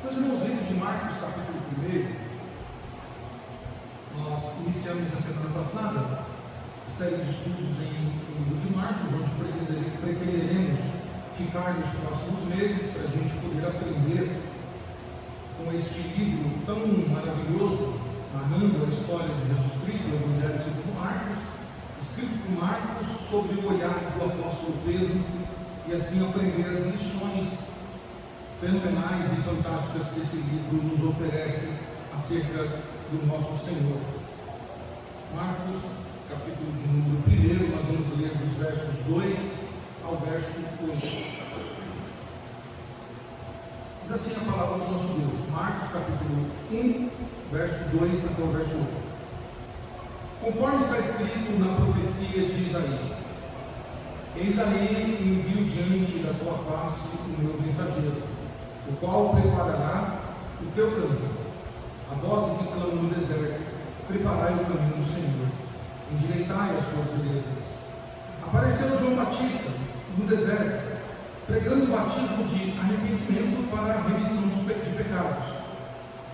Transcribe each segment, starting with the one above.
Meus irmãos, livro de Marcos, capítulo 1, nós iniciamos na semana passada a série de estudos em livro de Marcos, onde pretenderemos ficar nos próximos meses para a gente poder aprender com este livro tão maravilhoso, narrando a história de Jesus Cristo, o Evangelho segundo Marcos, escrito por Marcos sobre o olhar do apóstolo Pedro, e assim aprender as lições fenomenais e fantásticas que esse livro nos oferece acerca do nosso Senhor. Marcos, capítulo de número 1, nós vamos ler dos versos 2 ao verso 8. Diz assim a palavra do nosso Deus, Marcos capítulo 1, verso 2 até o verso 8. Conforme está escrito na profecia de Isaías: Eis aí envio diante da tua face o meu mensageiro, o qual preparará o teu caminho. A voz do que clama no deserto: preparai o caminho do Senhor, endireitai as suas veredas. Apareceu João Batista no deserto, pregando o batismo de arrependimento para a remissão de pecados.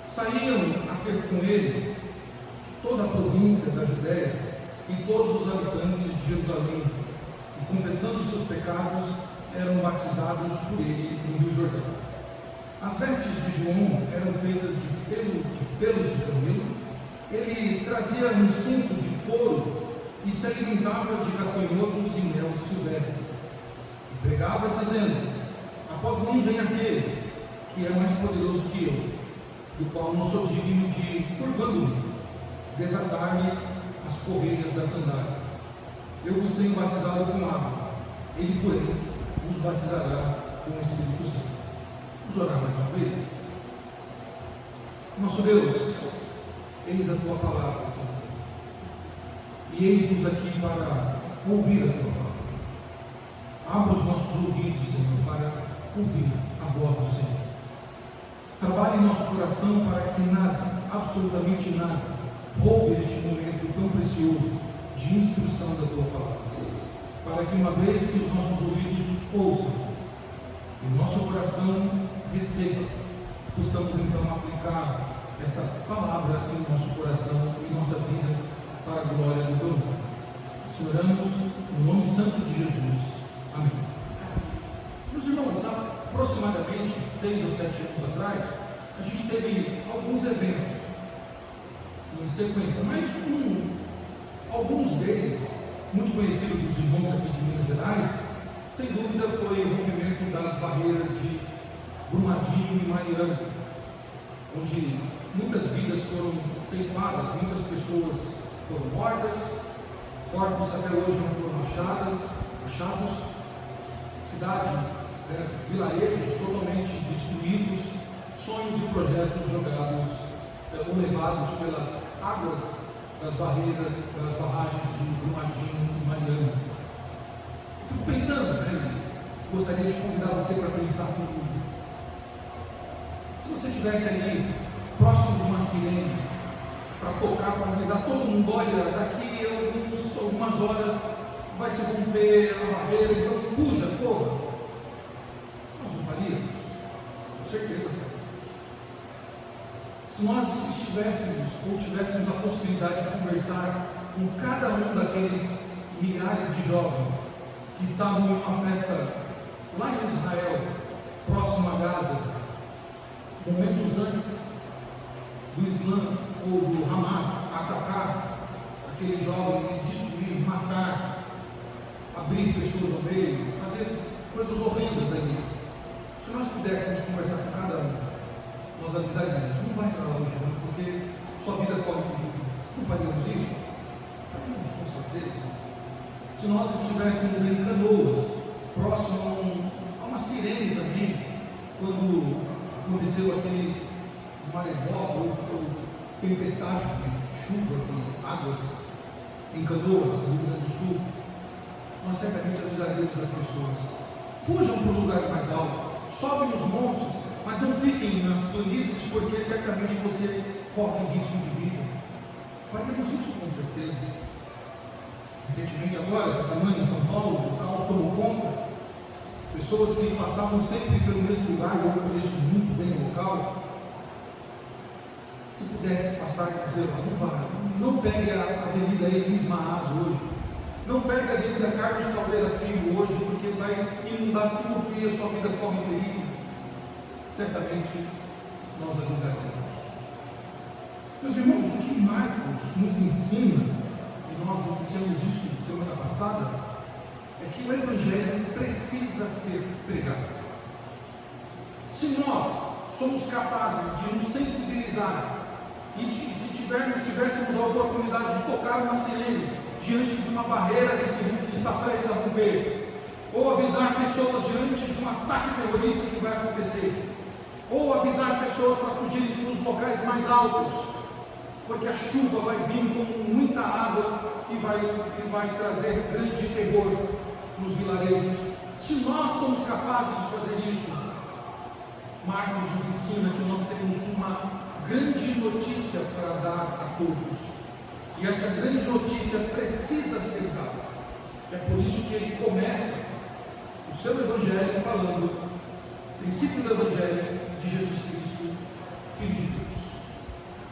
Saíam a ter com ele toda a província da Judéia e todos os habitantes de Jerusalém, e confessando seus pecados, eram batizados por ele no Rio Jordão. As vestes de João eram feitas de pelos de camelo. Ele trazia um cinto de couro e se alimentava de gafanhotos e mel silvestre. E pregava dizendo: após mim vem aquele que é mais poderoso que eu, do qual não sou digno de, curvando-me, desatar-me as correias das sandálias. Eu vos tenho batizado com água, ele, porém, vos batizará com o Espírito Santo. Vamos orar mais uma vez? Nosso Deus, eis a tua palavra, Senhor, e eis-nos aqui para ouvir a tua palavra. Abra os nossos ouvidos, Senhor, para ouvir a voz do Senhor. Trabalhe em nosso coração para que nada, absolutamente nada, roube este momento tão precioso de instrução da tua palavra, para que uma vez que os nossos ouvidos ouçam e o nosso coração receba, possamos então aplicar esta palavra em nosso coração e nossa vida para a glória do teu nome. Oramos no nome santo de Jesus. Amém. Meus irmãos, aproximadamente 6 ou 7 anos atrás, a gente teve alguns eventos em sequência, mas alguns deles, muito conhecidos dos irmãos aqui de Minas Gerais, sem dúvida foi o rompimento das barreiras de Brumadinho e Mariana, onde muitas vidas foram ceifadas, muitas pessoas foram mortas, corpos até hoje não foram achados, cidade, vilarejos totalmente destruídos, sonhos e projetos jogados ou levados pelas águas das barreiras, das barragens de Brumadinho e Mariana. Eu fico pensando, gostaria de convidar você para pensar comigo. Se você estivesse ali, próximo de uma sirene, para tocar, para avisar todo mundo: olha, daqui a algumas horas vai se romper a barreira, então fuja, corra. Nós não faríamos? Com certeza. Se nós estivéssemos ou tivéssemos a possibilidade de conversar com cada um daqueles milhares de jovens que estavam em uma festa lá em Israel, próximo a Gaza, momentos antes do Islã ou do Hamas atacar aqueles jovens e destruir, matar, abrir pessoas ao meio, fazer coisas horrendas ali. Se nós pudéssemos conversar com cada um, nós avisaríamos: não vai para lá hoje não, porque sua vida corre perigo. Não faríamos isso? Faríamos, com certeza. Se nós estivéssemos em Canoas, próximo a uma sirene também, quando aconteceu aquele maremoto ou tempestade de chuvas e águas em Canoas, no Rio Grande do Sul, nós certamente avisaríamos as pessoas: fujam para o lugar mais alto, sobem os montes, mas não fiquem nas planícies, porque certamente você corre risco de vida. Faríamos isso com certeza. Recentemente agora, essa semana em São Paulo, o caos tomou conta, pessoas que passavam sempre pelo mesmo lugar, eu conheço muito bem o local. Se pudesse passar e dizer, não vá, não pegue a Avenida Elis Maas hoje, não pegue a Avenida Carlos Caldeira Filho hoje, porque vai inundar tudo e a sua vida corre perigo. Certamente nós avisaremos. Meus irmãos, o que Marcos nos ensina, e nós iniciamos isso semana passada, é que o Evangelho precisa ser pregado. Se nós somos capazes de nos sensibilizar e se tivéssemos a oportunidade de tocar uma sirene diante de uma barreira que está prestes a romper, ou avisar pessoas diante de um ataque terrorista que vai acontecer, ou avisar pessoas para fugirem para os locais mais altos, porque a chuva vai vir com muita água e vai trazer grande terror nos vilarejos. Se nós somos capazes de fazer isso, Marcos nos ensina que nós temos uma grande notícia para dar a todos, e essa grande notícia precisa ser dada. É por isso que ele começa o seu Evangelho falando o princípio do Evangelho de Jesus Cristo, Filho de Deus.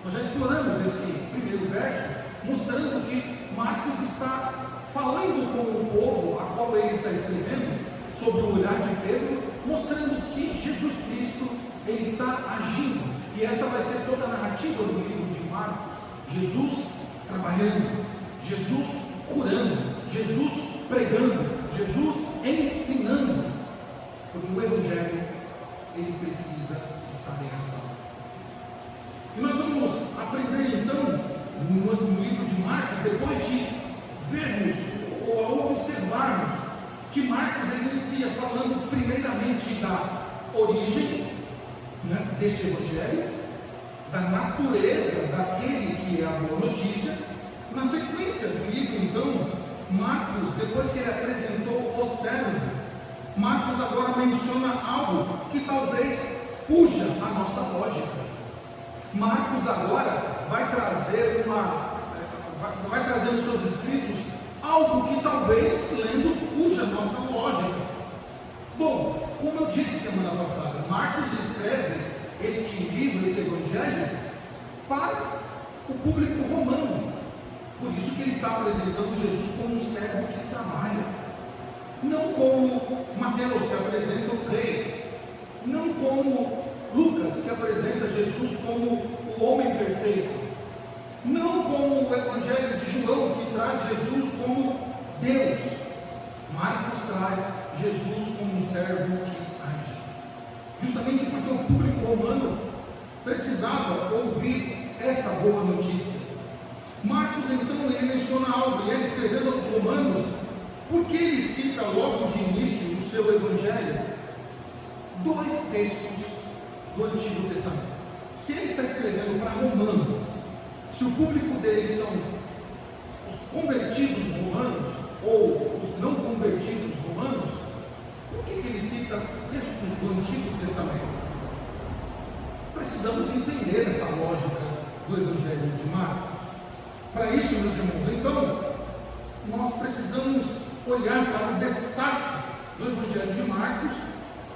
Nós já exploramos esse primeiro verso, mostrando que Marcos está falando com o povo a qual ele está escrevendo, sobre o olhar de Pedro, mostrando que Jesus Cristo, ele está agindo, e esta vai ser toda a narrativa do livro de Marcos. Jesus trabalhando, Jesus curando, Jesus pregando, Jesus ensinando, porque o Evangelho, ele precisa estar em ação. E nós vamos aprender então, no livro de Marcos, depois de vermos ou observarmos que Marcos inicia falando primeiramente da origem, né, deste Evangelho, da natureza daquele que é a boa notícia. Na sequência do livro, então, Marcos, depois que ele apresentou o servo, Marcos agora menciona algo que talvez fuja à nossa lógica. Marcos agora vai trazer nos seus escritos algo que talvez, lendo, fuja à nossa lógica. Bom, como eu disse semana passada, Marcos escreve este livro, esse Evangelho, para o público romano. Por isso que ele está apresentando Jesus como um servo que trabalha, não como Mateus, que apresenta o rei, não como Lucas, que apresenta Jesus como o homem perfeito, não como o Evangelho de João, que traz Jesus como Deus. Marcos traz Jesus como um servo que age, justamente porque o público romano precisava ouvir esta boa notícia. Marcos então ele menciona algo, e ele escrevendo aos romanos, porque ele cita logo de início no seu Evangelho dois textos do Antigo Testamento. Se ele está escrevendo para romano, se o público dele são os convertidos romanos ou os não convertidos romanos, por que ele cita textos do Antigo Testamento? Precisamos entender essa lógica do Evangelho de Marcos. Para isso, meus irmãos, então, nós precisamos olhar para o destaque do Evangelho de Marcos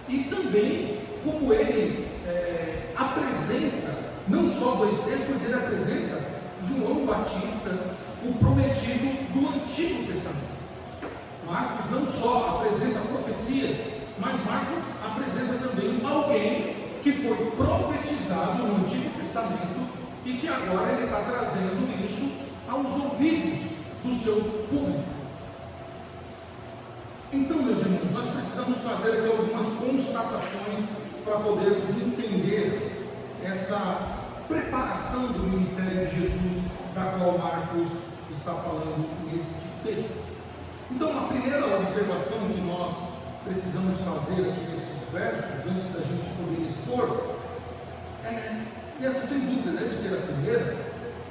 e também como ele apresenta, não só dois textos, mas ele apresenta João Batista, o prometido do Antigo Testamento. Marcos não só apresenta profecias, mas Marcos apresenta também alguém que foi profetizado no Antigo Testamento e que agora ele está trazendo isso aos ouvidos do seu público. Então, meus irmãos, nós precisamos fazer aqui algumas constatações para podermos entender essa preparação do ministério de Jesus, da qual Marcos está falando neste texto. Então, a primeira observação que nós precisamos fazer aqui nesses versos, antes da gente poder expor, e essa sem dúvida deve ser a primeira,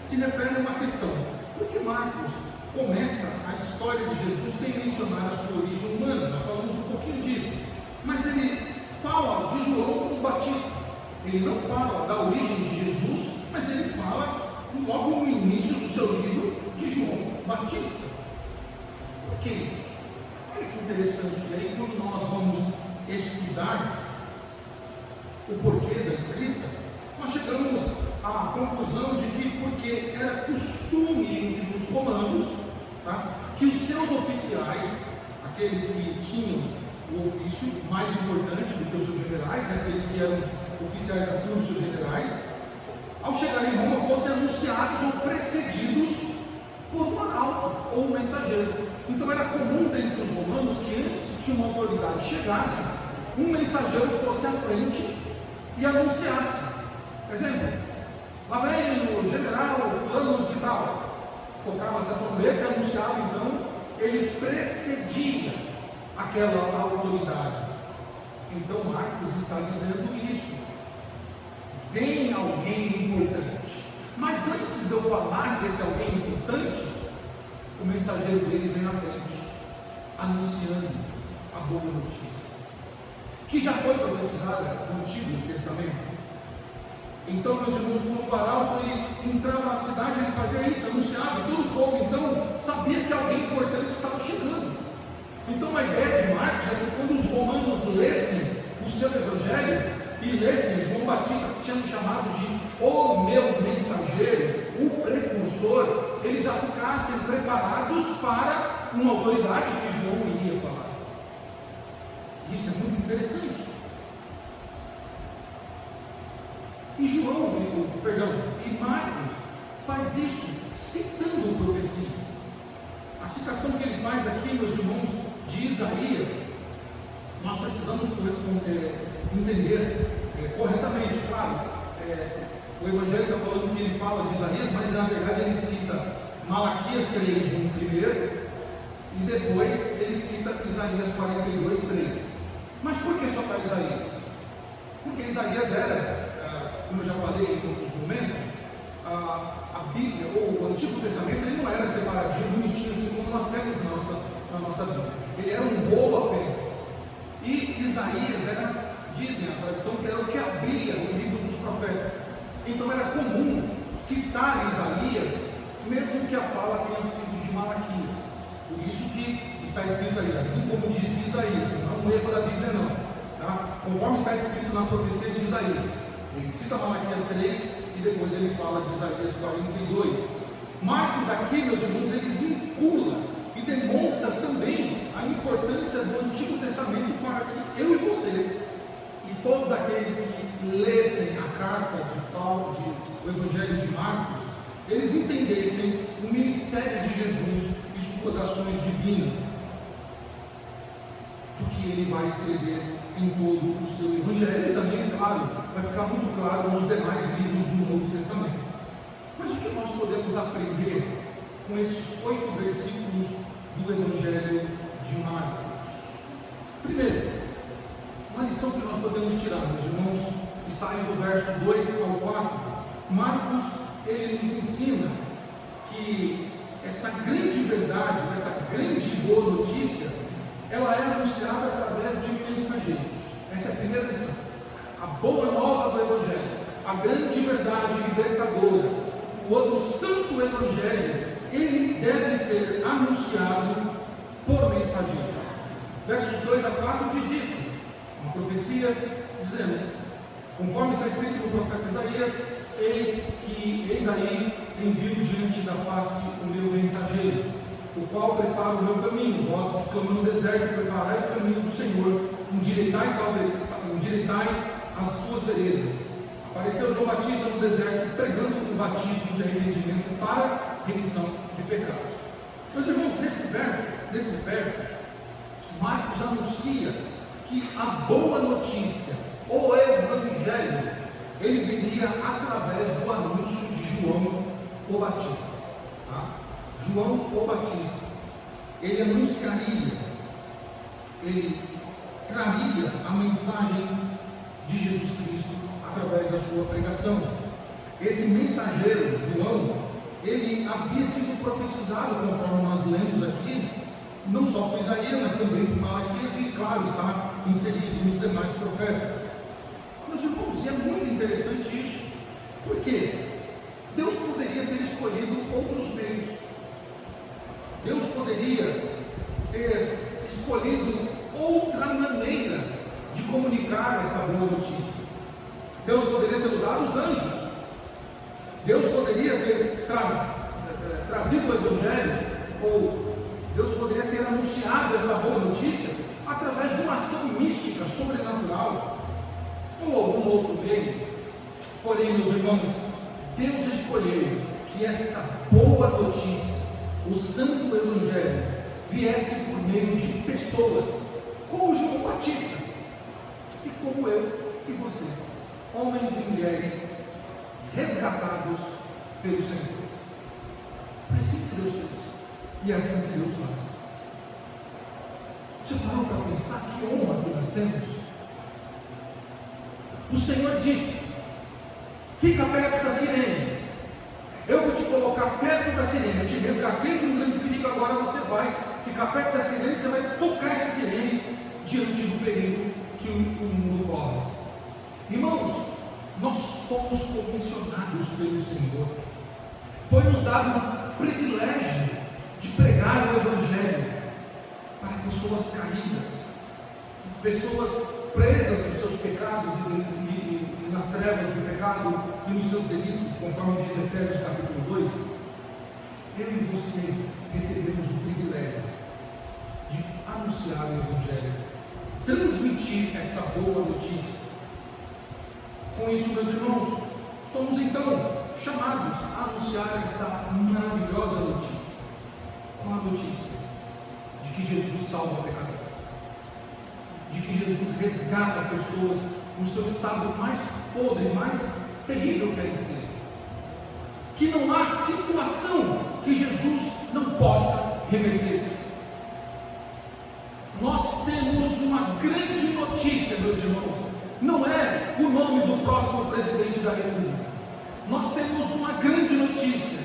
se refere a uma questão: por que Marcos começa a história de Jesus sem mencionar a sua origem humana? Nós falamos um pouquinho disso, mas ele fala de João o Batista, ele não fala da origem de Jesus, mas ele fala logo no início do seu livro de João Batista. Por que isso? Olha que interessante. E aí, quando nós vamos estudar o porquê da escrita, nós chegamos à conclusão de que porque era costume entre os romanos, tá, que os seus oficiais, aqueles que tinham o ofício mais importante do que os seus generais, né, aqueles que eram oficiais acima dos seus generais, ao chegar em Roma fossem anunciados ou precedidos por um arauto ou um mensageiro. Então era comum dentre os romanos que antes que uma autoridade chegasse, um mensageiro fosse à frente e anunciasse. Por exemplo, lá vem o general fulano de tal, tocava-se a trombeta e anunciava, então ele precedia aquela autoridade. Então Marcos está dizendo isso. Vem alguém importante. Mas antes de eu falar desse alguém importante, o mensageiro dele vem na frente, anunciando a boa notícia, que já foi profetizada no Antigo Testamento. Então, meus irmãos, quando o arauto ele entrava na cidade, ele fazia isso, anunciava, e todo o povo então sabia que alguém importante estava chegando. Então a ideia de Marcos é que quando os romanos lessem o seu evangelho e lessem João Batista sendo chamado de o meu mensageiro, o precursor, eles já ficassem preparados para uma autoridade que João iria falar. Isso é muito interessante. E Marcos faz isso citando profecia. A citação que ele faz aqui, meus irmãos, de Isaías, nós precisamos entender corretamente. Claro, o Evangelho está falando que ele fala de Isaías, mas na verdade ele cita Malaquias 3:1 primeiro, e depois ele cita Isaías 42:3. Mas por que só para Isaías? Porque Isaías era, como eu já falei em outros momentos, a Bíblia, ou o Antigo Testamento, ele não era separadinho, bonitinho, assim como nós temos na nossa Bíblia. Ele era um rolo apenas. E Isaías era, dizem a tradição, que era o que abria o livro dos profetas. Então era comum citar Isaías, mesmo que a fala tenha sido de Malaquias. Por isso que está escrito aí, assim como disse Isaías, não é um erro da Bíblia não, tá? Conforme está escrito na profecia de Isaías. Ele cita Malaquias 3 e depois ele fala de Isaías 42. Marcos aqui, meus irmãos, ele vincula e demonstra também a importância do Antigo Testamento para que eu e você e todos aqueles que lessem a carta do Evangelho de Marcos, eles entendessem o ministério de Jesus e suas ações divinas, porque ele vai escrever em todo o seu Evangelho, e também, claro, vai ficar muito claro nos demais livros do Novo Testamento. Mas o que nós podemos aprender com esses 8 versículos do Evangelho de Marcos? Primeiro, uma lição que nós podemos tirar, meus irmãos, está aí do verso 2 ao 4. Marcos, ele nos ensina que essa grande verdade, essa grande boa notícia, ela é anunciada através de mensageiros. Essa é a primeira lição. A boa nova do Evangelho, a grande verdade libertadora, o santo Evangelho, ele deve ser anunciado por mensageiros. Versos 2 a 4 diz isso, uma profecia dizendo, conforme está escrito no profeta Isaías, eis aí envio diante da face o meu mensageiro, o qual prepara o meu caminho. Vós que clamam no deserto, preparai o caminho do Senhor, endireitai as suas veredas. Apareceu João Batista no deserto, pregando o batismo de arrependimento para remissão de pecados. Meus irmãos, nesses versos, Marcos anuncia que a boa notícia, o Evangelho, ele viria através do anúncio de João o Batista. Tá? João o Batista, ele anunciaria, ele traria a mensagem de Jesus Cristo através da sua pregação. Esse mensageiro, João, ele havia sido profetizado, conforme nós lemos aqui, não só por Isaías, mas também por Malaquias, e claro, está inserido nos demais profetas. Mas irmãos, é muito interessante isso, porque Deus poderia ter escolhido outros meios. Deus poderia ter escolhido outra maneira Porém, meus irmãos, Deus escolheu que esta boa notícia, o Santo Evangelho, viesse por meio de pessoas, como João Batista, e como eu e você, homens e mulheres resgatados pelo Senhor. Foi assim que Deus fez, e é assim que Deus faz. Você parou para pensar que honra que nós temos? O Senhor disse: fica perto da sirene, eu vou te colocar perto da sirene, eu te resgatei de um grande perigo, agora você vai ficar perto da sirene, você vai tocar essa sirene diante do perigo que o mundo corre. Irmãos, nós fomos comissionados pelo Senhor, foi nos dado o privilégio de pregar o Evangelho para pessoas caídas, pessoas presas nos seus pecados e nas trevas do pecado e nos seus delitos, conforme diz Efésios capítulo 2. Eu e você recebemos o privilégio de anunciar o Evangelho, transmitir essa boa notícia. Com isso, meus irmãos, somos então chamados a anunciar esta maravilhosa notícia. Qual a notícia? De que Jesus salva pecadores, de que Jesus resgata pessoas no seu estado mais podre, mais terrível que eles têm, que não há situação que Jesus não possa reverter. Nós temos uma grande notícia, meus irmãos, não é o nome do próximo presidente da República. Nós temos uma grande notícia,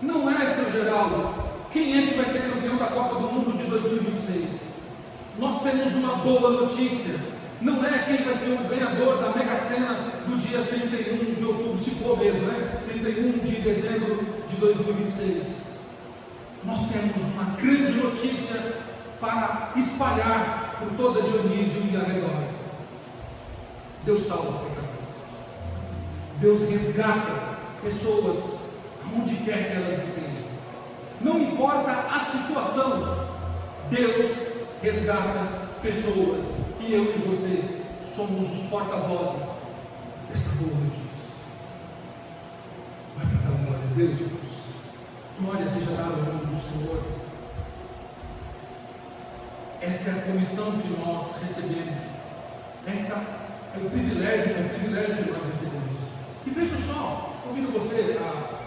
não é, seu Geraldo, quem é que vai ser campeão da Copa do Mundo de 2026. Nós temos uma boa notícia, não é quem vai ser o ganhador da Mega Sena do dia 31 de outubro, se for mesmo, né? 31 de dezembro de 2026. Nós temos uma grande notícia para espalhar por toda Dionísio e arredores. Deus salva pecadores, Deus resgata pessoas aonde quer que elas estejam, não importa a situação, Deus resgata pessoas, e eu e você somos os porta-vozes dessa boa notícia. Vai para dar glória a Deus, irmãos. Glória seja dada ao nome do Senhor. Esta é a comissão que nós recebemos, esta é o privilégio que nós recebemos. E veja só, convido você a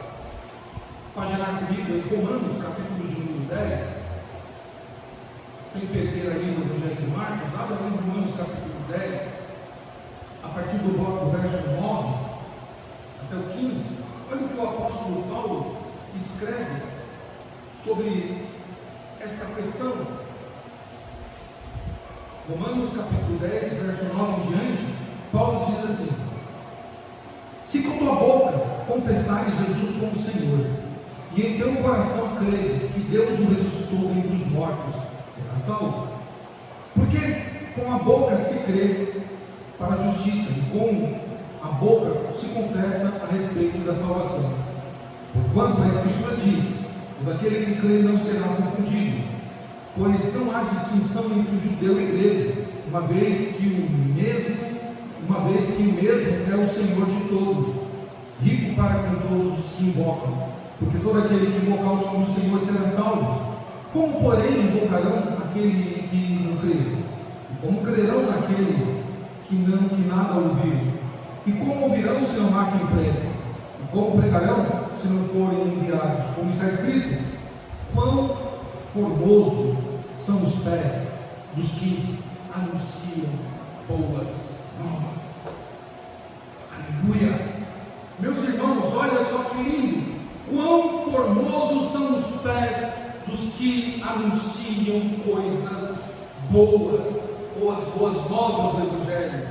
paginar comigo em Romanos, capítulo de número 10, sem perder ali no Evangelho de Marcos. Abra em Romanos, capítulo 10, a partir do verso 9 até o 15. Olha o que o apóstolo Paulo escreve sobre esta questão. Romanos capítulo 10, verso 9 em diante, Paulo diz assim: se com tua boca confessares Jesus como Senhor, e em teu coração credes que Deus o ressuscitou dentre os mortos, será salvo. Porque com a boca se crê para a justiça, e com a boca se confessa a respeito da salvação. Porquanto a Escritura diz: todo aquele que crê não será confundido. Pois não há distinção entre o judeu e o grego, uma vez que o mesmo é o Senhor de todos, rico para com todos os que invocam. Porque todo aquele que invocar o nome do Senhor será salvo. Como, porém, invocarão aquele que não crê? E como crerão naquele que nada ouviram? E como ouvirão se não há quem pregue? E como pregarão se não forem enviados? Como está escrito: quão formoso são os pés dos que anunciam boas novas. Aleluia! Meus irmãos, olha só que lindo! Quão formosos são os pés dos que anunciam coisas boas, ou as boas novas do Evangelho.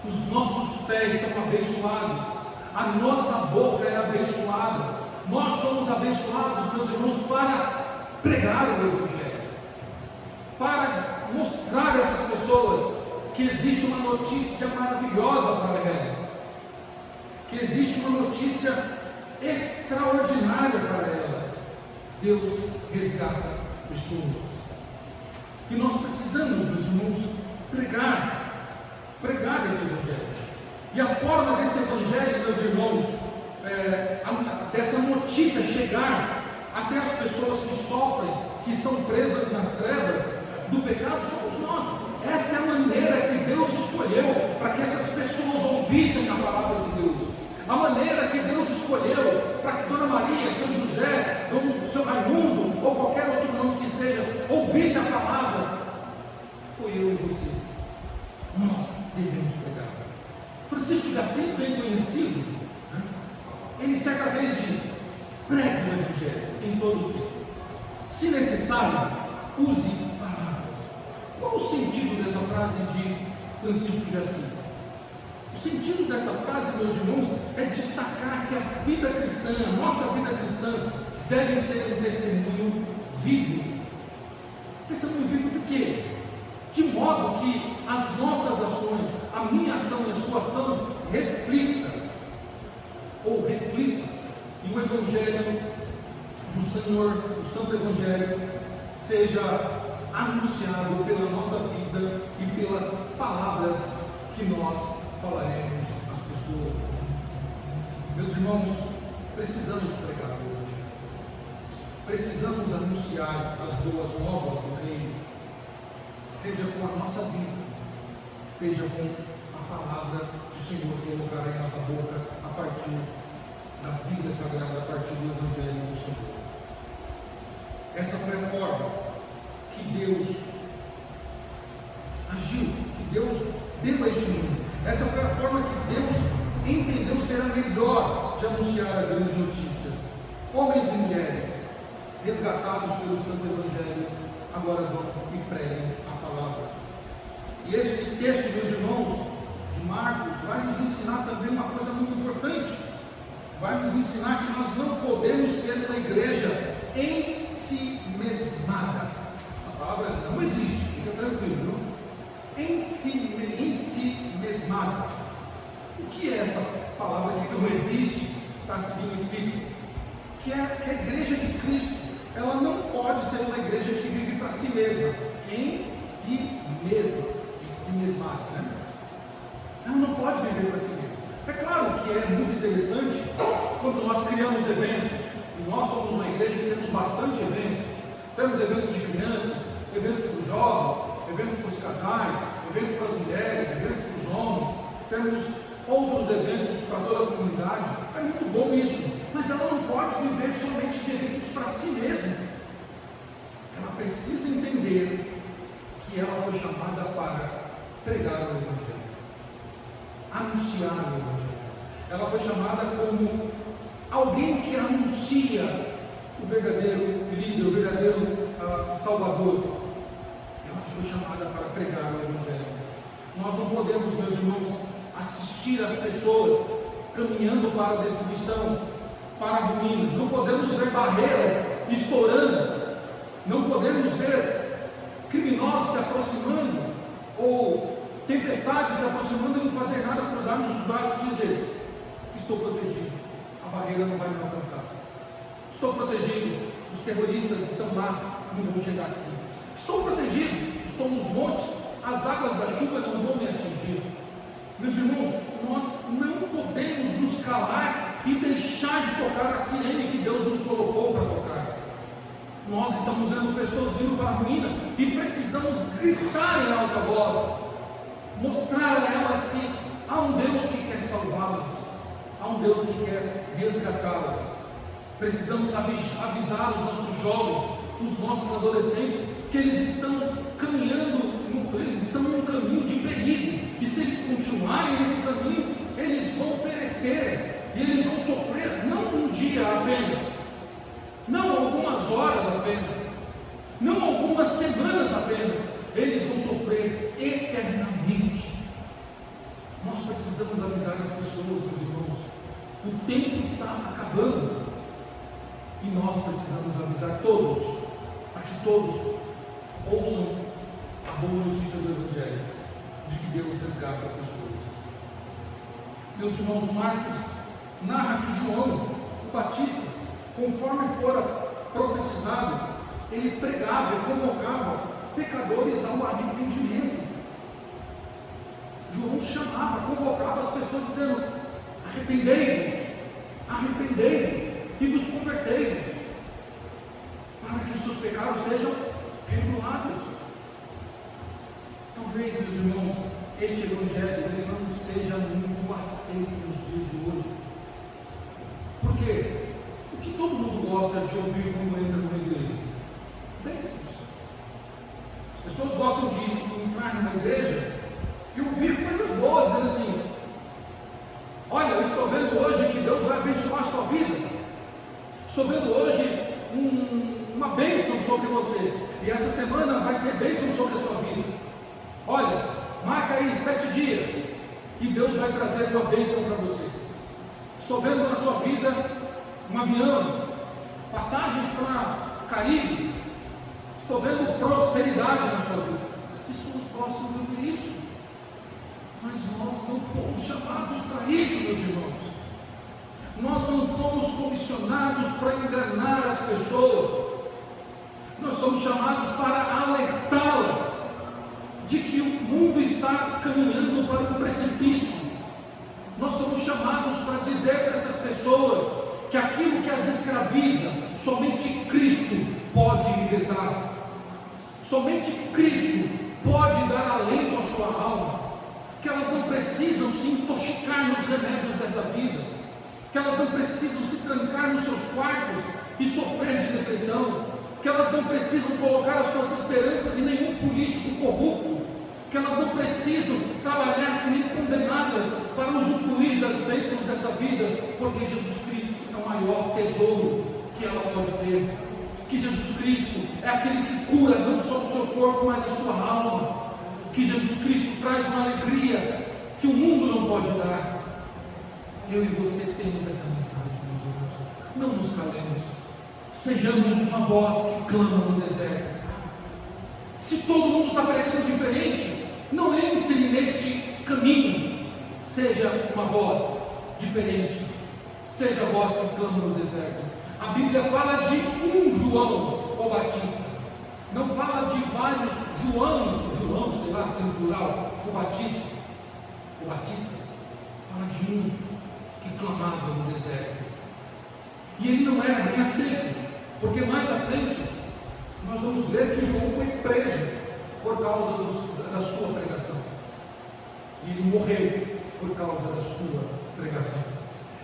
Os nossos pés são abençoados, a nossa boca é abençoada. Nós somos abençoados, meus irmãos, para pregar o Evangelho, para mostrar a essas pessoas que existe uma notícia maravilhosa para elas, que existe uma notícia extraordinária para elas. Deus resgata pessoas, e nós precisamos, meus irmãos, pregar esse Evangelho. E a forma desse Evangelho, meus irmãos, dessa notícia chegar até as pessoas que sofrem, que estão presas nas trevas do pecado, somos nós. Esta é a maneira que Deus escolheu para que essas pessoas ouvissem a palavra de Deus. A maneira que Deus escolheu para que Dona Maria, São José, São Raimundo ou qualquer outro nome que seja, ouvisse a palavra, foi eu e você. Nós devemos pregar. Francisco de Assis, bem conhecido, ele certa vez diz: pregue o Evangelho em todo o tempo. Se necessário, use palavras. Qual o sentido dessa frase de Francisco de Assis? O sentido dessa frase, meus irmãos, é destacar que a vida cristã, a nossa vida cristã, deve ser um testemunho vivo. Testemunho vivo de quê? De modo que as nossas ações, a minha ação e a sua ação, reflita, e o Evangelho do Senhor, o Santo Evangelho, seja anunciado pela nossa vida e pelas palavras que nós falaremos às pessoas. Meus irmãos, precisamos pregar hoje, precisamos anunciar as boas novas do Reino, seja com a nossa vida, seja com a palavra que o Senhor colocará em nossa boca a partir da Bíblia Sagrada, a partir do Evangelho do Senhor. Essa foi a forma que Deus agiu, que Deus deu a este mundo. Essa foi a forma que Deus entendeu ser a melhor de anunciar a grande notícia. Homens e mulheres, resgatados pelo Santo Evangelho, agora vão e preguem a palavra. E esse texto, meus irmãos, de Marcos, vai nos ensinar também uma coisa muito importante. Vai nos ensinar que nós não podemos ser uma igreja em si mesmada. Essa palavra não existe, fica tranquilo, viu? Em si mesmada. O que é essa palavra que não existe? Significa que a igreja de Cristo, ela não pode ser uma igreja que vive para si mesma, em si mesma, em si mesmada, né? Ela não pode viver para si mesma. É claro que é muito interessante quando nós criamos eventos, e nós somos uma igreja que temos bastante eventos. Temos eventos de crianças, eventos para os jovens, eventos para os casais, eventos para as mulheres, eventos para os homens. Temos outros eventos para toda a comunidade. É muito bom isso, mas ela não pode viver somente de eventos para si mesma. Ela precisa entender que ela foi chamada para pregar o Evangelho, anunciar o Evangelho. Ela foi chamada como alguém que anuncia o verdadeiro líder, o verdadeiro Salvador. Ela foi chamada para pregar o Evangelho. Nós não podemos, meus irmãos, assistir as pessoas caminhando para a destruição, para a ruína. Não podemos ver barreiras estourando. Não podemos ver criminosos se aproximando ou tempestades se aproximando e não fazer nada, cruzarmos os braços e dizer: estou protegido, a barreira não vai me alcançar. Estou protegido, os terroristas estão lá, não vão chegar aqui. Estou protegido, estou nos montes, as águas da chuva não vão me atingir. Meus irmãos, nós não podemos nos calar e deixar de tocar a sirene que Deus nos colocou para tocar. Nós estamos vendo pessoas indo para a ruína e precisamos gritar em alta voz, mostrar a elas que há um Deus que quer salvá-las, há um Deus que quer resgatá-las. Precisamos avisar os nossos jovens, os nossos adolescentes, que eles estão caminhando, eles estão num caminho de perigo, e se eles continuarem nesse caminho, eles vão perecer, e eles vão sofrer não um dia apenas, não algumas horas apenas, não algumas semanas apenas, eles vão sofrer eternamente. Nós precisamos avisar as pessoas, meus irmãos, o tempo está acabando, e nós precisamos avisar todos, para que todos ouçam a boa notícia do Evangelho, de que Deus resgata pessoas. Meus irmãos, Marcos narra que João, o Batista, conforme fora profetizado, ele pregava e convocava pecadores ao arrependimento. João chamava, convocava as pessoas dizendo: arrependei-vos e vos convertei-vos, para que os seus pecados sejam perdoados. Talvez, meus irmãos, este evangelho ele não seja muito aceito nos dias de hoje. Por quê? O que todo mundo gosta de ouvir quando entra numa igreja? Bênçãos. As pessoas gostam de entrar numa igreja e ouvir coisas boas, dizendo assim: olha, eu estou vendo hoje que Deus vai abençoar a sua vida. Estou vendo hoje uma bênção sobre você. E essa semana vai ter bênção sobre a sua vida. Olha, marca aí 7 dias e Deus vai trazer uma bênção para você. Estou vendo na sua vida um avião, passagens para o Caribe. Estou vendo prosperidade na sua vida. As pessoas gostam de ouvir isso. Mas nós não fomos chamados para isso, meus irmãos. Nós não fomos comissionados para enganar as pessoas. Nós somos chamados para alertá-las de que o mundo está caminhando para um precipício. Nós somos chamados para dizer para essas pessoas que aquilo que as escraviza, somente Cristo pode libertar. Somente Cristo pode dar alento à sua alma. Que elas não precisam se intoxicar nos remédios dessa vida, que elas não precisam se trancar nos seus quartos e sofrer de depressão, que elas não precisam colocar as suas esperanças em nenhum político corrupto, que elas não precisam trabalhar que nem condenadas para usufruir das bênçãos dessa vida, porque Jesus Cristo é o maior tesouro que ela pode ter, que Jesus Cristo é aquele que cura não só o seu corpo, mas a sua alma, que Jesus Cristo traz uma alegria que o mundo não pode dar. Eu e você temos essa mensagem, meus irmãos. Não nos calemos, sejamos uma voz que clama no deserto. Se todo mundo está pregando diferente, não entre neste caminho. Seja uma voz diferente, seja a voz que clama no deserto. A Bíblia fala de um João o Batista, não fala de vários João, sei lá se tem no plural, o Batistas, fala de um que clamava no deserto, e ele não era bem aceito, porque mais à frente nós vamos ver que João foi preso por causa da sua pregação, e ele morreu por causa da sua pregação.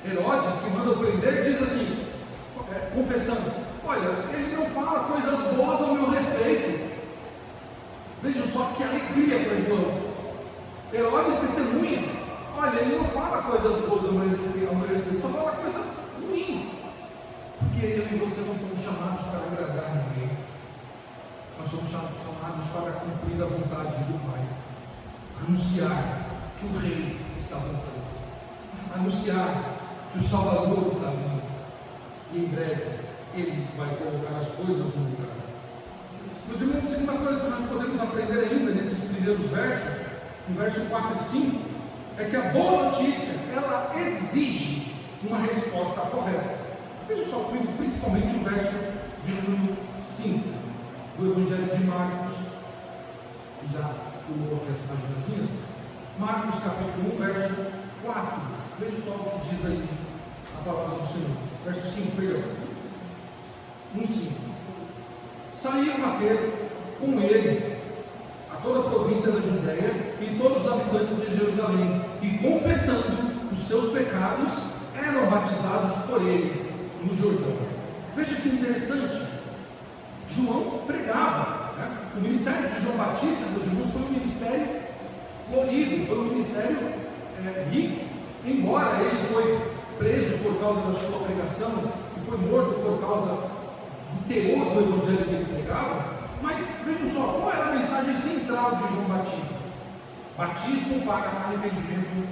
Herodes, que manda prender, diz assim, confessando: olha, ele não fala coisas boas ao meu respeito. Vejam só que alegria para João. Herodes testemunha: olha, ele não fala coisas boas ao meu respeito, só fala coisa ruim. Porque eu e você não fomos chamados para agradar ninguém. Nós somos chamados para cumprir a vontade do Pai. Anunciar que o Rei está voltando. Anunciar que o Salvador está vindo. E em breve Ele vai colocar as coisas no lugar. Meus irmãos, a segunda coisa que nós podemos aprender ainda nesses primeiros versos, no verso 4 e 5, é que a boa notícia, ela exige uma resposta correta. Veja só comigo, principalmente o verso de número 5, do Evangelho de Marcos, que já pulou aqui as paginazinhas. Marcos capítulo 1, verso 4. Veja só o que diz aí a palavra do Senhor. Verso 5, perdão. 1,5. Saíram a ter com ele a toda a província da Judéia e todos os habitantes de Jerusalém, e confessando os seus pecados, eram batizados por ele no Jordão. Veja que interessante, João pregava, né? O ministério de João Batista, meus irmãos, foi um ministério florido, foi um ministério rico, embora ele foi preso por causa da sua pregação e foi morto por causa do teor do evangelho que ele pregava. Mas vejam só, qual era a mensagem central de João Batista? Batismo para arrependimento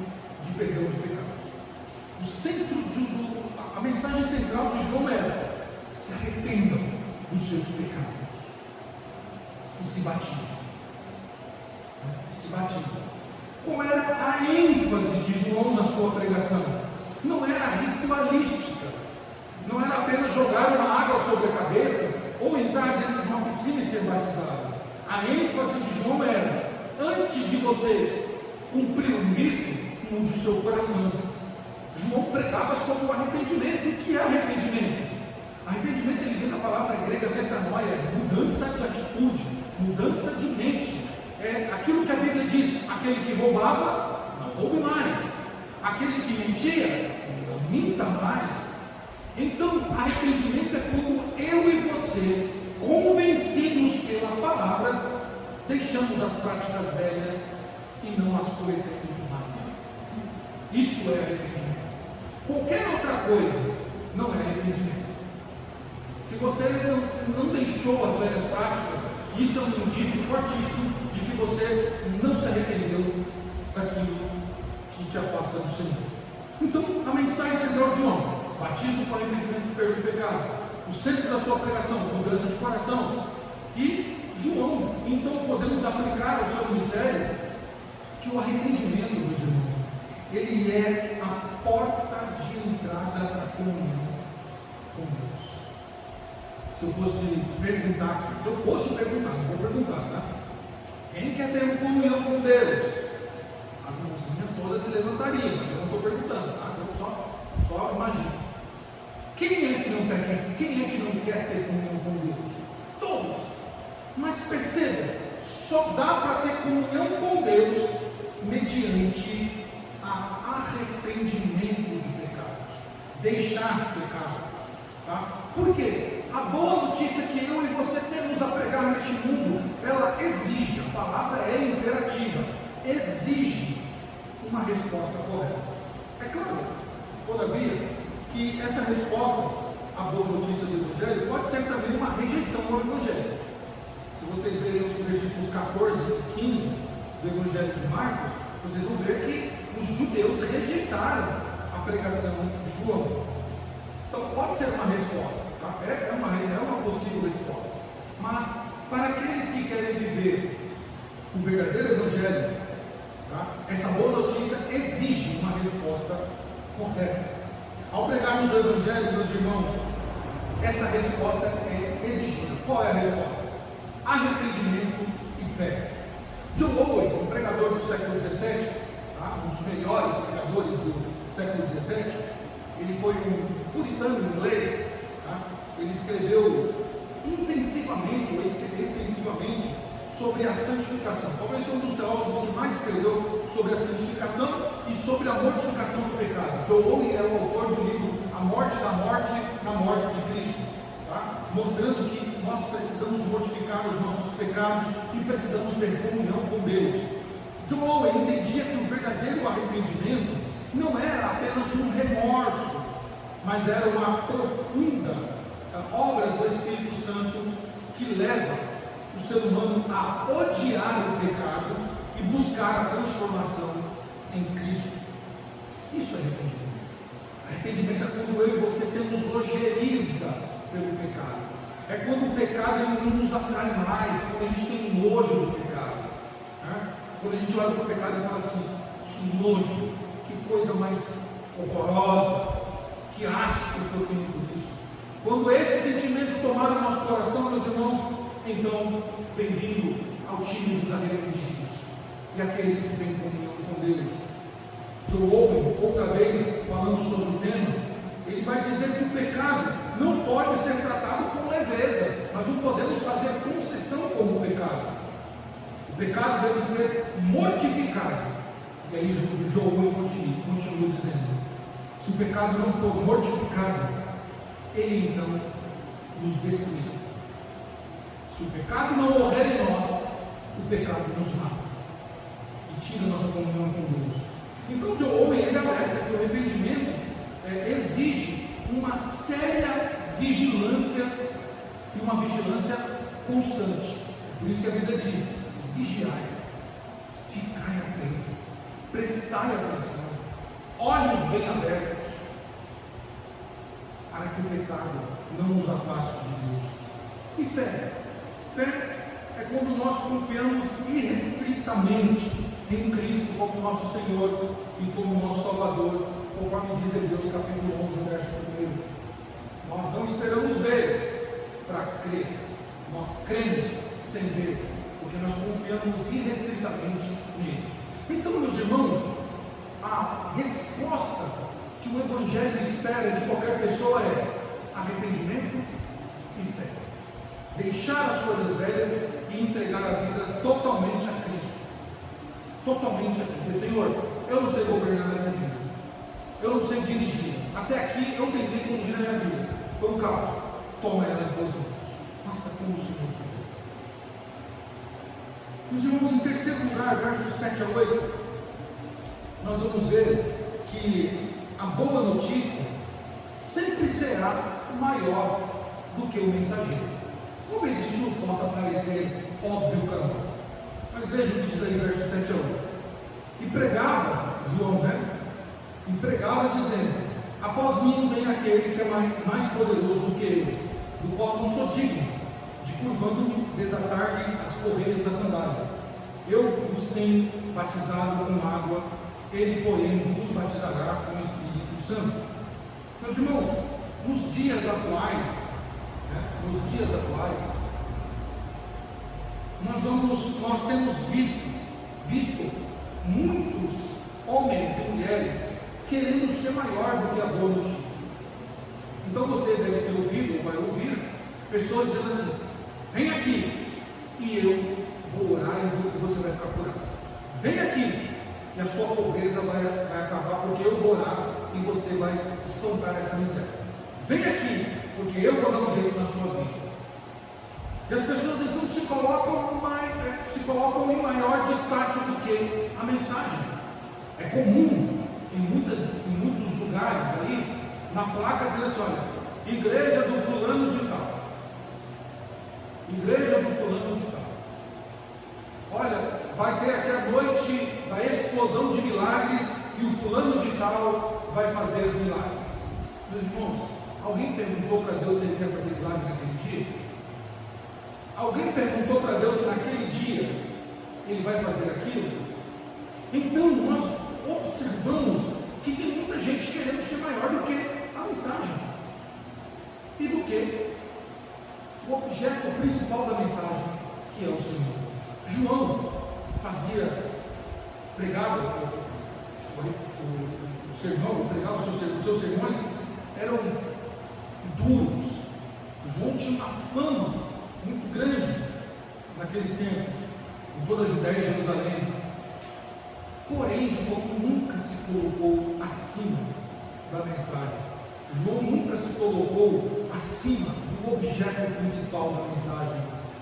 de perdão de pecados. O centro a mensagem central de João era: se arrependam dos seus pecados e se batizem. Se batizem. Qual era a ênfase de João na sua pregação? Não era ritualística, não era apenas jogar uma água sobre a cabeça ou entrar dentro de uma piscina e ser batizado. A ênfase de João era: antes de você cumprir o rito, mude o seu coração. João pregava sobre o arrependimento. O que é arrependimento? Arrependimento, ele vem da palavra grega metanoia, mudança de atitude, mudança de mente. É aquilo que a Bíblia diz: aquele que roubava, não roube mais; aquele que mentia, não minta mais. Então, arrependimento é quando eu e você, convencidos pela palavra, deixamos as práticas velhas e não as cometemos mais. Isso é arrependimento. Qualquer outra coisa não é arrependimento. Se você não deixou as velhas práticas, isso é um indício fortíssimo de que você não se arrependeu daquilo que te afasta do Senhor. Então, a mensagem central de João: batismo com arrependimento do perdão do pecado. O centro da sua pregação: mudança de coração. E João, então, podemos aplicar ao seu ministério que o arrependimento, meus irmãos, ele é a porta de entrada para a comunhão com Deus. Se eu fosse perguntar, não vou perguntar, tá? Quem quer ter uma comunhão com Deus? As mãozinhas todas se levantariam, mas eu não estou perguntando, tá? Então só imagina. Quem é que não quer ter comunhão com Deus? Todos. Mas perceba, só dá para ter comunhão com Deus mediante arrependimento de pecados, deixar pecados, tá? Por quê? A boa notícia que eu e você temos a pregar neste mundo, ela exige, a palavra é imperativa, exige uma resposta correta. É claro, todavia, que essa resposta à boa notícia do Evangelho pode ser também uma rejeição ao Evangelho. Se vocês verem os versículos 14 e 15 do Evangelho de Marcos, vocês vão ver que os judeus rejeitaram a pregação de João. Então pode ser uma resposta, tá? é uma possível resposta. Mas para aqueles que querem viver o verdadeiro Evangelho, tá? Essa boa notícia exige uma resposta correta. Ao pregarmos o Evangelho, meus irmãos, essa resposta é exigida. Qual é a resposta? Arrependimento e fé. John Owen, um pregador do século XVII, tá? Um dos melhores pregadores do século XVII, ele foi um puritano inglês, tá? Ele escreveu intensivamente ou extensivamente sobre a santificação. Talvez seja um dos teólogos que mais escreveu sobre a santificação e sobre a mortificação do pecado. John Owen é o autor do livro A Morte da Morte na Morte de Cristo, tá? Mostrando que nós precisamos mortificar os nossos pecados e precisamos ter comunhão com Deus. John Owen entendia que o verdadeiro arrependimento não era apenas um remorso, mas era uma profunda obra do Espírito Santo que leva o ser humano a odiar o pecado e buscar a transformação em Cristo. Isso é arrependimento. Arrependimento é quando eu e você temos ojeriza pelo pecado. É quando o pecado ele não nos atrai mais, quando a gente tem nojo do pecado, né? Quando a gente olha para o pecado e fala assim: que nojo, que coisa mais horrorosa, que áspero que eu tenho por isso. Quando esse sentimento tomar o nosso coração, meus irmãos, então, bem-vindo ao time dos arrependidos e aqueles que têm comunhão com Deus. John Owen, outra vez, falando sobre o tema, ele vai dizer que o pecado não pode ser tratado com leveza. Nós não podemos fazer concessão com o pecado. O pecado deve ser mortificado. E aí John Owen continua dizendo: se o pecado não for mortificado, ele então nos destruirá. Se o pecado não morrer em nós, o pecado nos mata e tira nossa comunhão com Deus. Então John Owen ele alerta que o arrependimento exige uma séria vigilância e uma vigilância constante. Por isso que a Bíblia diz: vigiai, ficai atento, prestai atenção, olhos bem abertos, para que o pecado não nos afaste de Deus. E fé? Fé é quando nós confiamos irrestritamente em Cristo como nosso Senhor e como nosso Salvador, conforme diz Hebreus capítulo 11, verso 1. Nós não esperamos ver para crer, nós cremos sem ver, porque nós confiamos irrestritamente nele. Então, meus irmãos, a resposta que o Evangelho Evangelho espera de qualquer pessoa é arrependimento e fé. Deixar as coisas velhas e entregar a vida totalmente a Cristo. Totalmente a Cristo. Dizer, Senhor, eu não sei governar a minha vida. Eu não sei dirigir. Até aqui eu tentei conduzir a minha vida. Foi um caos. Toma ela em tuas mãos. Faça como o Senhor quiser. Meus irmãos, em terceiro lugar, versos 7 a 8, nós vamos ver que a boa notícia sempre será maior do que o mensageiro. Talvez isso possa parecer óbvio para nós, mas veja o que diz aí, verso 7 a 8. E pregava, João, e pregava dizendo: após mim vem aquele que é mais poderoso do que eu, do qual não sou digno de, curvando-me, desatar-lhe as correias das sandálias. Eu vos tenho batizado com água, ele, porém, vos batizará com o Espírito Santo. Meus irmãos, nos dias atuais, nós temos visto muitos homens e mulheres querendo ser maior do que a boa notícia. Então você deve ter ouvido, ou vai ouvir, pessoas dizendo assim: vem aqui e eu vou orar e você vai ficar curado. Vem aqui e a sua pobreza vai acabar, porque eu vou orar e você vai espantar essa miséria. Vem aqui, porque eu vou dar um jeito na sua vida. E as pessoas então se colocam em maior destaque do que a mensagem. É comum em muitos lugares aí, na placa dizer assim: olha, igreja do fulano de tal. Igreja do fulano de tal. Olha, vai ter aqui a noite da explosão de milagres e o fulano de tal vai fazer milagres. Meus irmãos, alguém perguntou para Deus se ele quer fazer milagre naquele dia? Alguém perguntou para Deus se naquele dia ele vai fazer aquilo? Então nós observamos que tem muita gente querendo ser maior do que a mensagem e do que o objeto principal da mensagem, que é o Senhor. João pregava o sermão, pregava os seus sermões eram duros. João tinha uma fama muito grande naqueles tempos, em toda a Judéia e Jerusalém. Porém, João nunca se colocou acima da mensagem. João nunca se colocou acima do objeto principal da mensagem,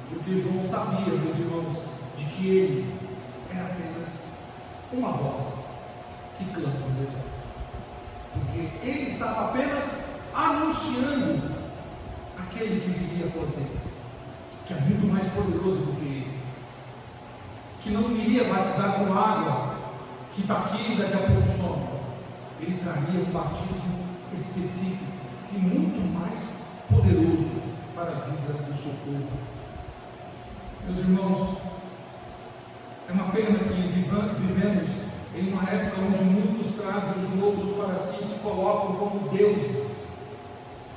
porque João sabia, meus irmãos, de que ele era apenas uma voz que clama no deserto, porque ele estava apenas anunciando aquele que viria após ele, que é muito mais poderoso do que ele, que não iria batizar com água, que está aqui e daqui a pouco some. Ele traria um batismo específico e muito mais poderoso para a vida do seu povo. Meus irmãos, é uma pena que vivemos em uma época onde muitos trazem os outros para si e se colocam como deuses.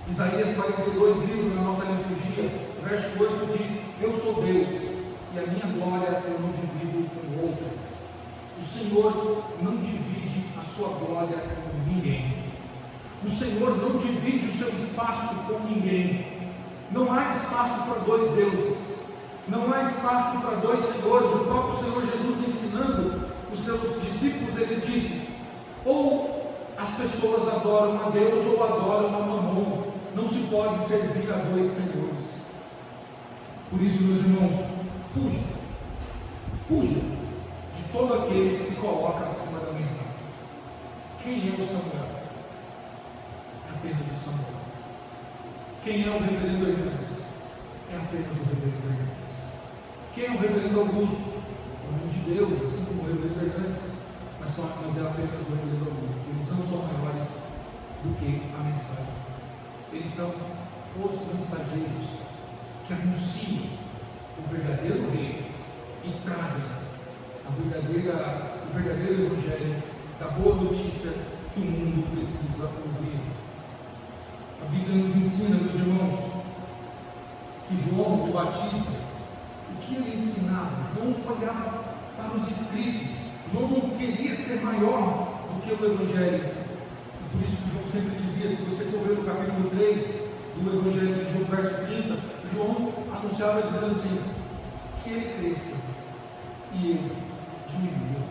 Isaías 42, lido na nossa liturgia, verso 8 diz: eu sou Deus e a minha glória eu não divido com outro. O Senhor não divide a sua glória com ninguém. O Senhor não divide o seu espaço com ninguém. Não há espaço para dois deuses. Não há espaço para dois senhores. O próprio Senhor Jesus, ensinando os seus discípulos, ele disse: ou as pessoas adoram a Deus ou adoram a Mamon. Não se pode servir a dois senhores. Por isso, meus irmãos, fuja de todo aquele que se coloca acima da mensagem. Quem é o Samuel? É apenas o Samuel. Quem é o reverendo Hernandes? É apenas o reverendo Hernandes. Quem é o reverendo Augusto? Homem de Deus, assim como o reverendo Hernandes, mas é apenas o reverendo Augusto. Eles não são maiores do que a mensagem. Eles são os mensageiros que anunciam o verdadeiro rei e trazem o verdadeiro evangelho da boa notícia que o mundo precisa ouvir. A Bíblia nos ensina, meus irmãos, que João o Batista, o que ele ensinava? João olhava para os escritos. João não queria ser maior do que o evangelho. E por isso que João sempre dizia, se você for ver no capítulo 3 do Evangelho de João, verso 30, João anunciava dizendo assim, que ele cresça e ele diminua.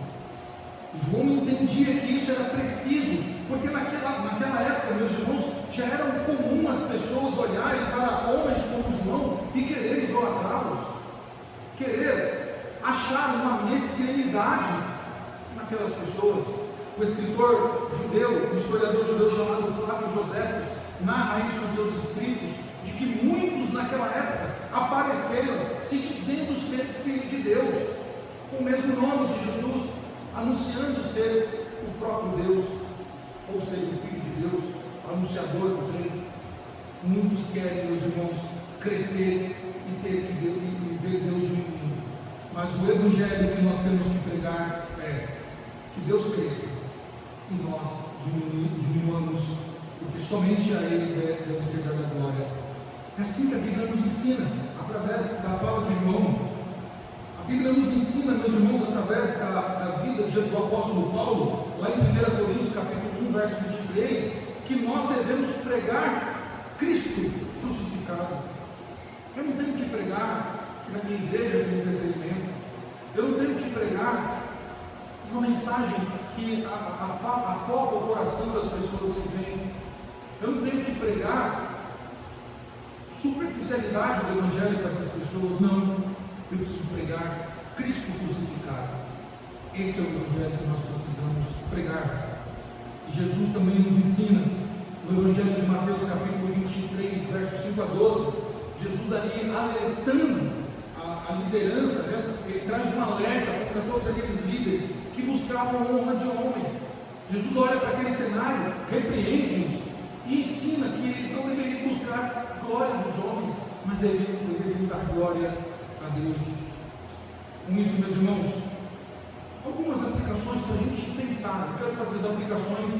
João entendia que isso era preciso, porque naquela época, meus irmãos, já era comum as pessoas olharem para homens como João e quererem idolatrá-los, querer achar uma messianidade naquelas pessoas. O escritor judeu, o historiador judeu chamado Flávio Joséfos, narra isso nos seus escritos, de que muitos naquela época apareceram se dizendo ser filho de Deus, com o mesmo nome de Jesus, anunciando ser o próprio Deus, ou ser o Filho de Deus, anunciador do reino. Muitos querem, meus irmãos, crescer e ver Deus diminuindo. Mas o Evangelho que nós temos que pregar é que Deus cresça e nós diminuamos, porque somente a Ele deve ser dada a glória. É assim que a Bíblia nos ensina, através da fala de João. A Bíblia nos ensina, meus irmãos, através da vida do apóstolo Paulo, lá em 1 Coríntios capítulo 1, verso 23, que nós devemos pregar Cristo crucificado. Eu não tenho que pregar que na minha igreja tem entretenimento. Eu não tenho que pregar uma mensagem que afofa o coração das pessoas que vêm. Eu não tenho que pregar superficialidade do Evangelho para essas pessoas, não. Eu preciso pregar Cristo crucificado. Este é o Evangelho que nós precisamos pregar. E Jesus também nos ensina, no Evangelho de Mateus capítulo 23, versos 5 a 12, Jesus ali alertando a liderança, né? Ele traz um alerta contra todos aqueles líderes que buscavam a honra de homens. Jesus olha para aquele cenário, repreende-os e ensina que eles não deveriam buscar glória dos homens, mas deveriam dar glória a Deus. Com isso, meus irmãos, algumas aplicações para a gente pensar. Eu quero fazer as aplicações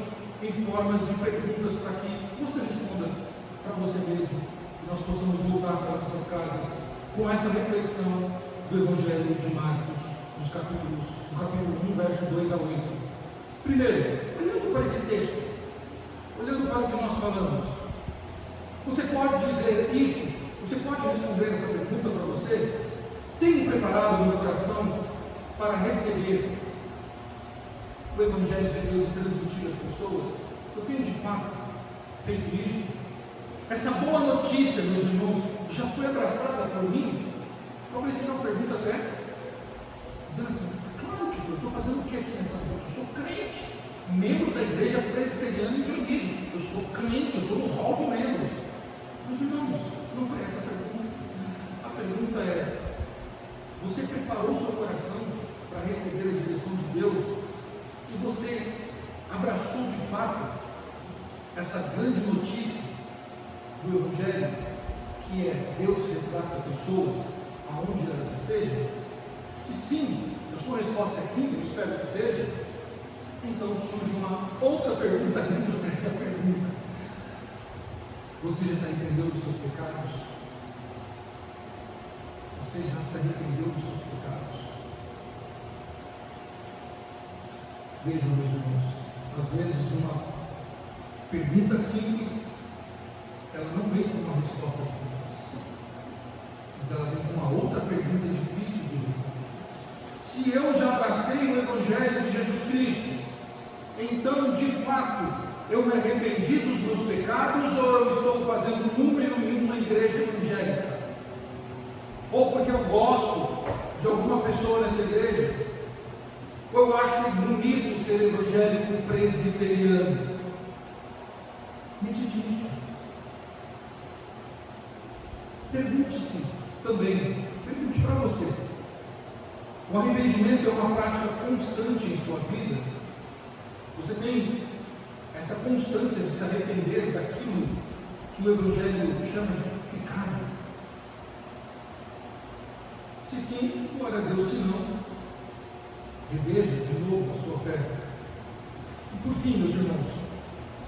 em formas de perguntas para que você responda para você mesmo e nós possamos voltar para nossas casas com essa reflexão do Evangelho de Marcos, do capítulo 1, verso 2 a 8. Primeiro, olhando para esse texto, olhando para o que nós falamos, você pode dizer isso? Você pode responder essa pergunta para você? Tenho preparado o meu coração para receber o Evangelho de Deus e transmitir às pessoas? Eu tenho de fato feito isso? Essa boa notícia, meus irmãos, já foi abraçada por mim? Talvez seja uma pergunta até, dizendo assim, claro que foi, eu estou fazendo o que aqui nessa noite? Eu sou crente, membro da igreja presbiteriana em Dionísio, eu sou crente, eu estou no hall de membros. Meus irmãos, não foi essa a pergunta. A pergunta é, você preparou o seu coração para receber a direção de Deus? E você abraçou de fato essa grande notícia do Evangelho, que é Deus resgata pessoas aonde elas estejam? Se sim, se a sua resposta é sim, eu espero que esteja, então surge uma outra pergunta dentro dessa pergunta. Você já se arrependeu dos seus pecados? Você já se arrependeu dos seus pecados? Vejam, meus irmãos, às vezes uma pergunta simples, ela não vem com uma resposta simples, mas ela vem com uma outra pergunta difícil de responder. Se eu já abracei o Evangelho de Jesus Cristo, então de fato eu me arrependi dos meus pecados, ou eu estou fazendo número em uma igreja evangélica? Ou porque eu gosto de alguma pessoa nessa igreja? Ou eu acho bonito ser evangélico presbiteriano? Medite nisso. Pergunte-se também, pergunte para você. O arrependimento é uma prática constante em sua vida? Você tem essa constância de se arrepender daquilo que o Evangelho chama de pecado? Se sim, glória a Deus. Se não, reveja de novo a sua fé. E por fim, meus irmãos,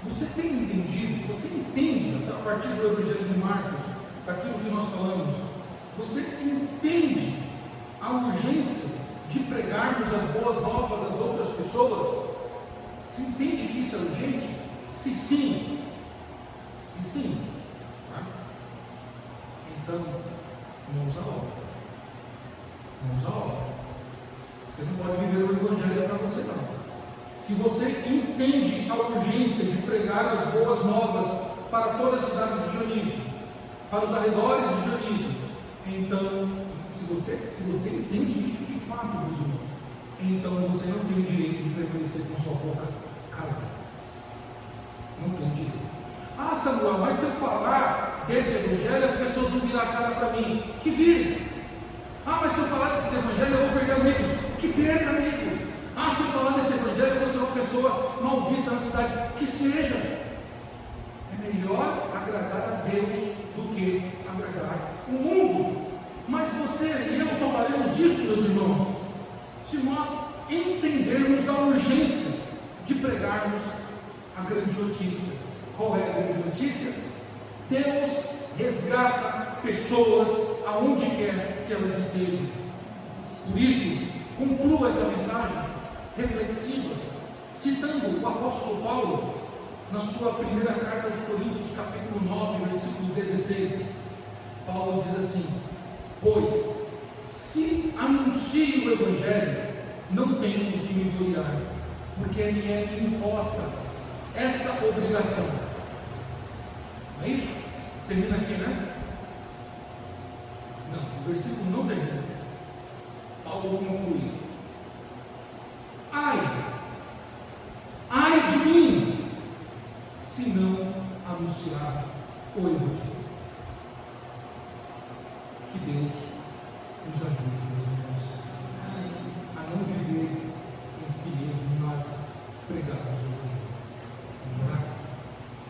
você tem entendido, você entende a partir do Evangelho de Marcos, daquilo que nós falamos, você entende a urgência de pregarmos as boas novas às outras pessoas? Você entende que isso é urgente? Se sim, tá? Então, não usa obra. Não usa obra. Você não pode viver o Evangelho para você, não. Se você entende a urgência de pregar as boas novas para toda a cidade de Dionísio, para os arredores de Dionísio, então, se você entende isso de fato, meus irmãos, então você não tem o direito de permanecer com sua boca calada. Não tem direito. Ah, Samuel, mas se eu falar desse Evangelho, as pessoas vão virar a cara para mim. Que virem. Ah, mas se eu falar desse Evangelho, eu vou perder amigos. Que perca amigos. Ah, se eu falar desse Evangelho, eu vou ser uma pessoa mal vista na cidade. Que seja. É melhor agradar a Deus do que agradar o mundo. Mas você e eu só faremos isso, meus irmãos, se nós entendermos a urgência de pregarmos a grande notícia. Qual é a grande notícia? Deus resgata pessoas aonde quer que elas estejam. Por isso, concluo essa mensagem reflexiva, citando o apóstolo Paulo, na sua primeira carta aos Coríntios, capítulo 9, versículo 16. Paulo diz assim: pois, se anuncio o Evangelho, não tenho do que me gloriar, porque me é imposta essa obrigação. Não é isso? Termina aqui, né? Não, o versículo não termina. Paulo conclui: ai de mim, se não anunciar o Evangelho.